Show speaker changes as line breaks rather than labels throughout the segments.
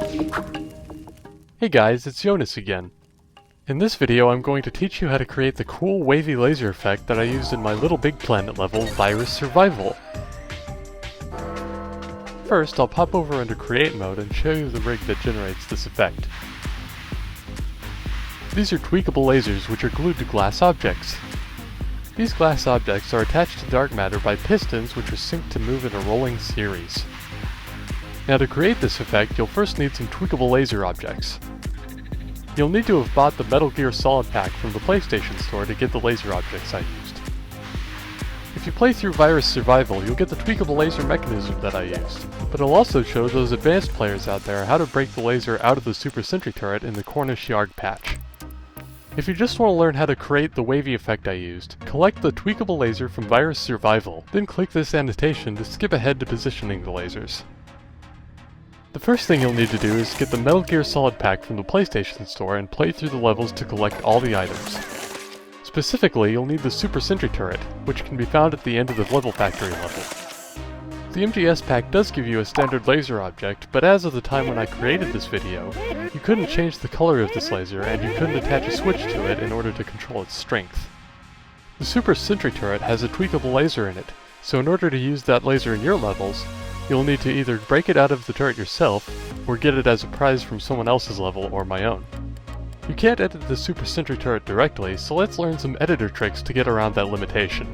Hey guys, it's Jonas again. In this video I'm going to teach you how to create the cool wavy laser effect that I used in my LittleBigPlanet level, Virus Survival. First, I'll pop over into Create mode and show you the rig that generates this effect. These are tweakable lasers which are glued to glass objects. These glass objects are attached to dark matter by pistons which are synced to move in a rolling series. Now to create this effect, you'll first need some tweakable laser objects. You'll need to have bought the Metal Gear Solid pack from the PlayStation Store to get the laser objects I used. If you play through Virus Survival, you'll get the tweakable laser mechanism that I used, but it'll also show those advanced players out there how to break the laser out of the Super Sentry turret in the Cornish Yarg patch. If you just want to learn how to create the wavy effect I used, collect the tweakable laser from Virus Survival, then click this annotation to skip ahead to positioning the lasers. The first thing you'll need to do is get the Metal Gear Solid pack from the PlayStation Store and play through the levels to collect all the items. Specifically, you'll need the Super Sentry turret, which can be found at the end of the level factory level. The MGS pack does give you a standard laser object, but as of the time when I created this video, you couldn't change the color of this laser and you couldn't attach a switch to it in order to control its strength. The Super Sentry turret has a tweakable laser in it, so in order to use that laser in your levels, you'll need to either break it out of the turret yourself, or get it as a prize from someone else's level or my own. You can't edit the Super Sentry turret directly, so let's learn some editor tricks to get around that limitation.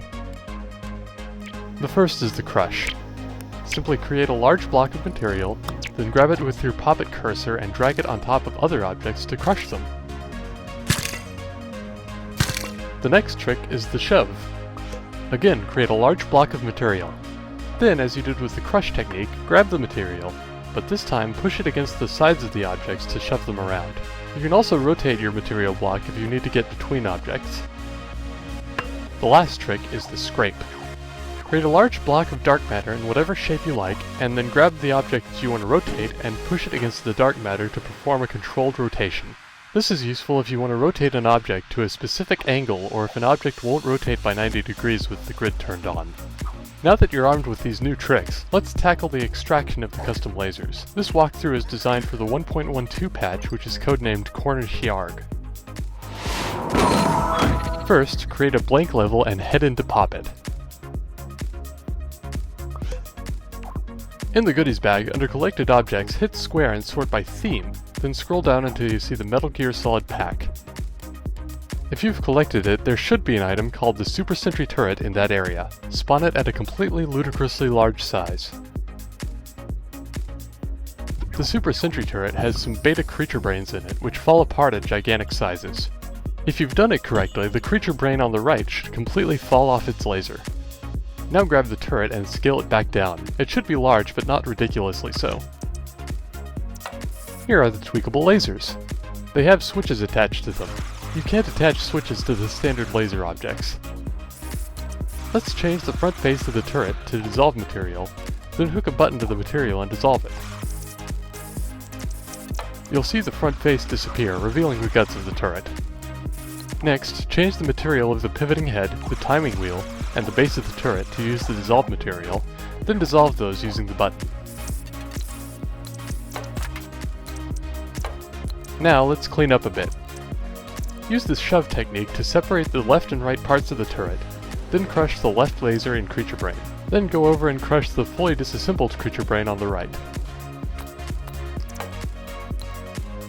The first is the crush. Simply create a large block of material, then grab it with your pop-it cursor and drag it on top of other objects to crush them. The next trick is the shove. Again, create a large block of material. Then, as you did with the crush technique, grab the material, but this time push it against the sides of the objects to shove them around. You can also rotate your material block if you need to get between objects. The last trick is the scrape. Create a large block of dark matter in whatever shape you like, and then grab the object that you want to rotate and push it against the dark matter to perform a controlled rotation. This is useful if you want to rotate an object to a specific angle or if an object won't rotate by 90 degrees with the grid turned on. Now that you're armed with these new tricks, let's tackle the extraction of the custom lasers. This walkthrough is designed for the 1.12 patch, which is codenamed Cornish Yarg. First, create a blank level and head into Pop-It. In the goodies bag, under Collected Objects, hit square and sort by theme, then scroll down until you see the Metal Gear Solid pack. If you've collected it, there should be an item called the Super Sentry turret in that area. Spawn it at a completely ludicrously large size. The Super Sentry turret has some beta creature brains in it, which fall apart at gigantic sizes. If you've done it correctly, the creature brain on the right should completely fall off its laser. Now grab the turret and scale it back down. It should be large, but not ridiculously so. Here are the tweakable lasers. They have switches attached to them. You can't attach switches to the standard laser objects. Let's change the front face of the turret to dissolve material, then hook a button to the material and dissolve it. You'll see the front face disappear, revealing the guts of the turret. Next, change the material of the pivoting head, the timing wheel, and the base of the turret to use the dissolved material, then dissolve those using the button. Now let's clean up a bit. Use the shove technique to separate the left and right parts of the turret, then crush the left laser and creature brain. Then go over and crush the fully disassembled creature brain on the right.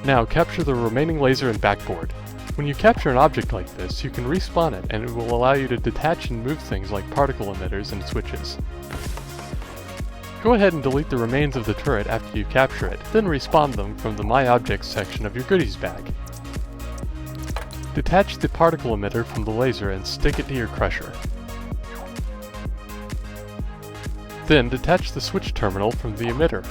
Now capture the remaining laser and backboard. When you capture an object like this, you can respawn it and it will allow you to detach and move things like particle emitters and switches. Go ahead and delete the remains of the turret after you capture it, then respawn them from the My Objects section of your goodies bag. Detach the particle emitter from the laser and stick it to your crusher. Then detach the switch terminal from the emitter.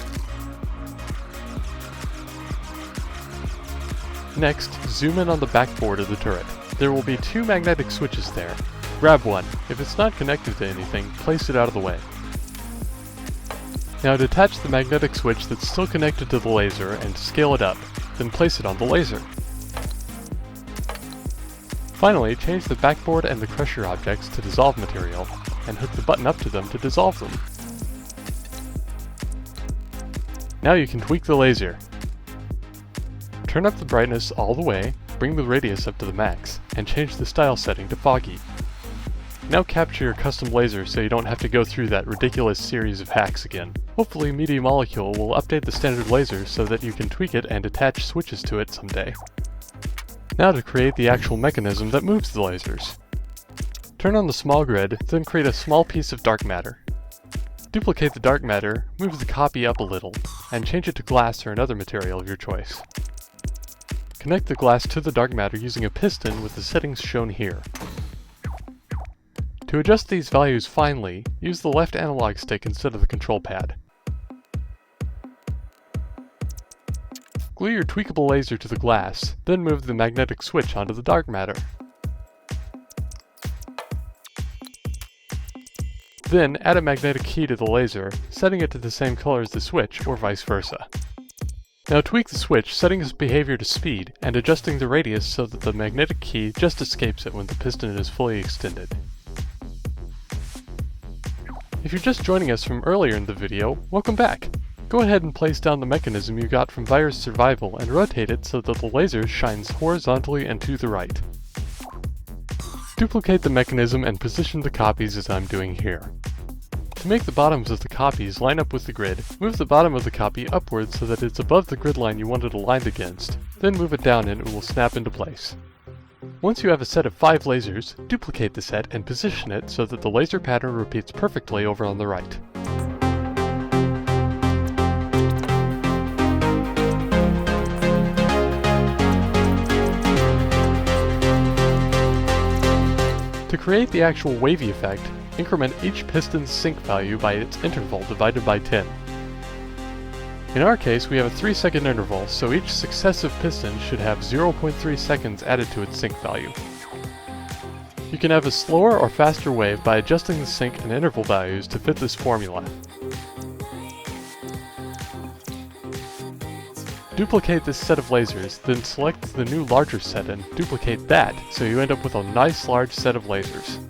Next, zoom in on the backboard of the turret. There will be two magnetic switches there. Grab one. If it's not connected to anything, place it out of the way. Now detach the magnetic switch that's still connected to the laser and scale it up, then place it on the laser. Finally, change the backboard and the crusher objects to dissolve material, and hook the button up to them to dissolve them. Now you can tweak the laser. Turn up the brightness all the way, bring the radius up to the max, and change the style setting to foggy. Now capture your custom laser so you don't have to go through that ridiculous series of hacks again. Hopefully Media Molecule will update the standard laser so that you can tweak it and attach switches to it someday. Now to create the actual mechanism that moves the lasers. Turn on the small grid, then create a small piece of dark matter. Duplicate the dark matter, move the copy up a little, and change it to glass or another material of your choice. Connect the glass to the dark matter using a piston with the settings shown here. To adjust these values finely, use the left analog stick instead of the control pad. Glue your tweakable laser to the glass, then move the magnetic switch onto the dark matter. Then add a magnetic key to the laser, setting it to the same color as the switch, or vice versa. Now tweak the switch, setting its behavior to speed, and adjusting the radius so that the magnetic key just escapes it when the piston is fully extended. If you're just joining us from earlier in the video, welcome back! Go ahead and place down the mechanism you got from Virus Survival and rotate it so that the laser shines horizontally and to the right. Duplicate the mechanism and position the copies as I'm doing here. To make the bottoms of the copies line up with the grid, move the bottom of the copy upwards so that it's above the grid line you want it aligned against, then move it down and it will snap into place. Once you have a set of 5 lasers, duplicate the set and position it so that the laser pattern repeats perfectly over on the right. To create the actual wavy effect, increment each piston's sync value by its interval divided by 10. In our case, we have a 3-second interval, so each successive piston should have 0.3 seconds added to its sync value. You can have a slower or faster wave by adjusting the sync and interval values to fit this formula. Duplicate this set of lasers, then select the new larger set and duplicate that, so you end up with a nice large set of lasers.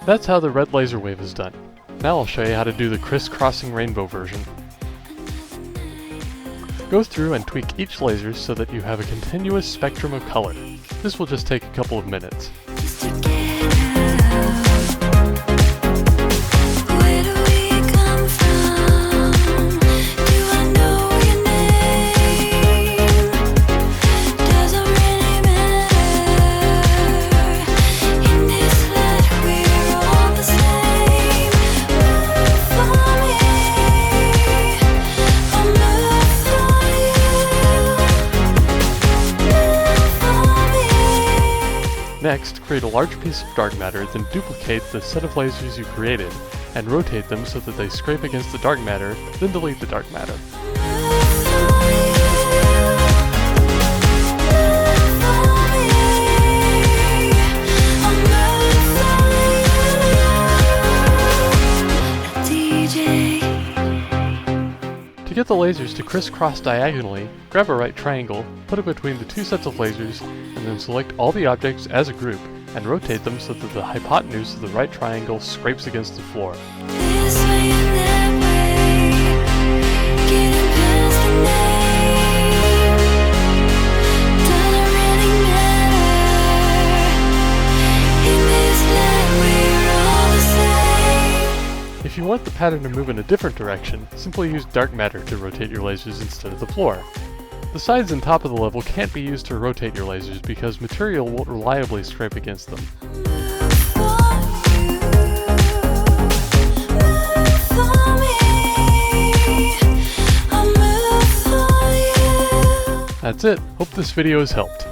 That's how the red laser wave is done. Now I'll show you how to do the crisscrossing rainbow version. Go through and tweak each laser so that you have a continuous spectrum of color. This will just take a couple of minutes. Next, create a large piece of dark matter, then duplicate the set of lasers you created, and rotate them so that they scrape against the dark matter, then delete the dark matter. To get the lasers to crisscross diagonally, grab a right triangle, put it between the 2 sets of lasers, and then select all the objects as a group, and rotate them so that the hypotenuse of the right triangle scrapes against the floor. If you want the pattern to move in a different direction, simply use dark matter to rotate your lasers instead of the floor. The sides and top of the level can't be used to rotate your lasers because material won't reliably scrape against them. That's it. Hope this video has helped.